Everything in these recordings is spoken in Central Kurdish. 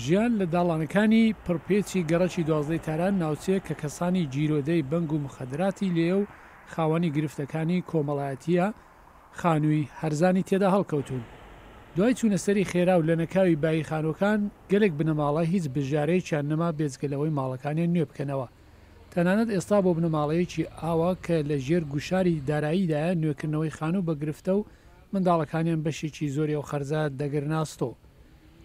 ژیان لە داڵانەکانی پڕپێچی گەڕەکی 12 تاران ناوچەیە کە کەسانی جیرۆدەی بەنگ و مخەدراتی لێو خاوەنی گرفتەکانی کۆمەڵایەتیە خانووی هەرزانی تێدا هەڵکەوتون. دوای چوونەسەری خێرا و لە نەکاوی بایی خانۆکان گەلێک بنەماڵە هیچ بژارەیەکیان نەما بێجگەلەوەی ماڵەکانیان نوێ بکەنەوە. تەنانەت ئێستا بۆ بنەماڵەیەکی ئاوا کە لە ژێر گوشاری داراییدایە نوێکردنەوەی خانوو بەگرفتە و منداڵەکانیان بەشێکی زۆری و خەرزە دەگرناستۆ.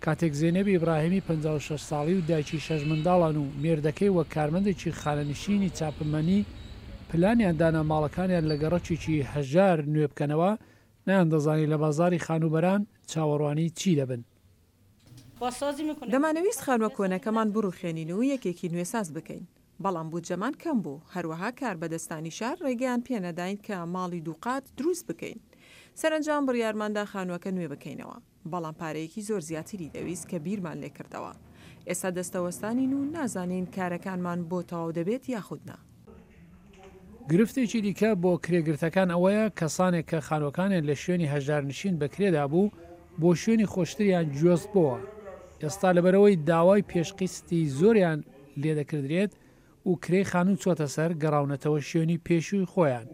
کاتێک زێنەبی ئیبراهیمی 56 ساڵی و دایکی 6 منداڵان و مێردەکەی وەک کارمەندێکی خانەنشینی چاپمەنی پلانیان دانا ماڵەکانیان لە گەڕەکێکی هەژار نوێ بکەنەوە نیان دەزانی لە بازاری خانوبەران چاوەڕوانی چی دەبن. دەمانەویست خانووە کۆنەکەمان بڕوخێنین و یەکێکی نوێساز بکەین. بەڵام بودجەمان کەم بوو، هەروەها کار بەدەستانی شار ڕێگەیان پێنەداین کە ماڵی دووقات دروست بکەین. سەرنجام بڕیارماندا خانووەکە نوێ بکەینەوە، بەڵام پارەیەکی زۆر زیاتری دەویست کە بیرمان لێ کردەوە. ئێستا دەستەوەستانین و نازانین کارەکانمان بۆ تەواو دەبێت یاخودنا. گرفتێکی دیکە بۆ کرێگرتەکان ئەوەیە کەسانێک کە خانۆکانیان لە شوێنی هەژارنشین بەکرێدا بوو بۆ شوێنی خۆشتریان جۆست بووە. ئێستا لەبەرەوەی داوای پێشقیستی زۆریان لێدەکردرێت و کرێی خانوو چۆتە سەر گەڕاونەتەوە شوێنی پێشووی خۆیان.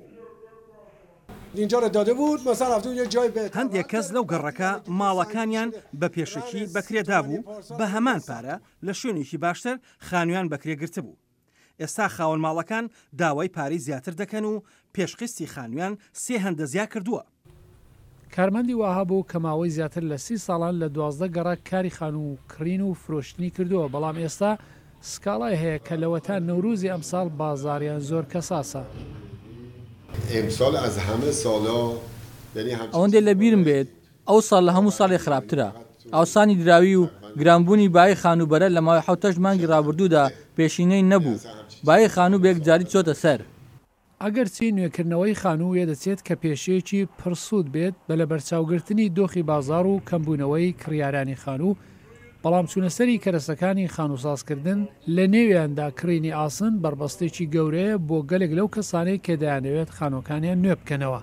هەندێک کەس لەو گەڕەکە ماڵەکانیان بە پێشکی بەکرێدا بوو بە هەمان پارە لە شوێنێکی باشتر خانوویان بەکرێگرتە بوو. ئێستا خاوەن ماڵەکان داوای پارەی زیاتر دەکەن و پێشقیستی خانوویان 3 هەندە زیاد کردووە. کارمەندی واها بوو کە ماوەی زیاتر لە 30 ساڵان لە 12 گەڕە کاری خانوو کڕین و فرۆشتنی کردووە، بەڵام ئێستا سکاڵای هەیە کە لەوەتا نەوروزی ئەمساڵ بازاریان زۆر کەساسە. ئەوەندێ لە بیرم بێت ئەو ساڵ لە هەموو ساڵی خراپترە. ئاوسانی دراوی و گرانبوونی بای خانوبەرە لە ماوەی 7 مانگی ڕابردوودا پێشینەی نەبوو. بای خانوو بێک جاری چۆتە سەر. ئەگەر چی نوێکردنەوەی خانوو وێ دەچێت کە پێشەیەکی پرسوود بێت بە لە بەرچاوگرتنی دۆخی بازار و کەمبوونەوەی کڕیارانی خانوو، بەڵام چوونەسەری کەرەسەکانی خانووسازکردن لە نێویاندا کڕینی ئاسن بربەستێکی گەورەیە بۆ گەلێک لەو کەسانەی کە دەیانەوێت خانۆکانیان نوێ بکەنەوە.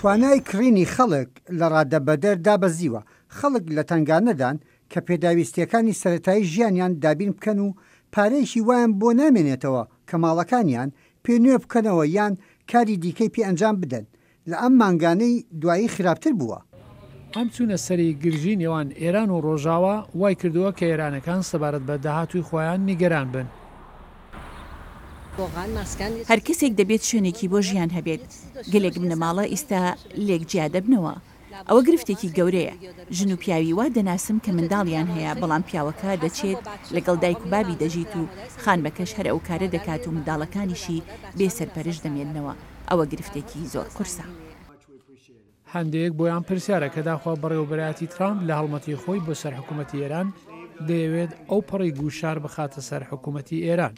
توانای کڕینی خەڵک لە ڕادەبەدەر دابەزیوە. خەڵک لە تنگانەدان کە پێداویستیەکانی سەرەتایی ژیانیان دابین بکەن و پارەیەکی وایان بۆ نامێنێتەوە کە ماڵەکانیان پێ نوێ بکەنەوە یان کاری دیکەی پێ ئەنجام بدەن. لە ئەم مانگانەی دوایی خراپتر بووە. ئەم چوونە سەری گرژی نێوان ئێران و ڕۆژاوە وای کردووە کە ئێرانەکان سەبارەت بە داهاتووی خۆیان نیگەران بن. هەر کەسێک دەبێت شوێنێکی بۆ ژیان هەبێت. گەلێک بنەماڵە ئیستا لێک جیا دەبنەوە. ئەوە گرفتێکی گەورەیە. ژن و پیاوی وا دەناسم کە منداڵیان هەیە، بەڵام پیاوەکە دەچێت لەگەڵ دایک و بابی دەژیت و خانبەکەش هەر ئەو کارە دەکات و منداڵەکانیشی بێسەرپەرش دەمێننەوە. ئەوە گرفتێکی زۆر قورسە. هەندێک بۆیان پرسیارە کە داخوا بەڕێوەبەرایەتی ترامپ لە هەڵمەتی خۆی بۆ سەر حکوومەتی ئێران دەیەوێت ئەو پەڕی گوشار بخاتە سەر حکوومەتی ئێران.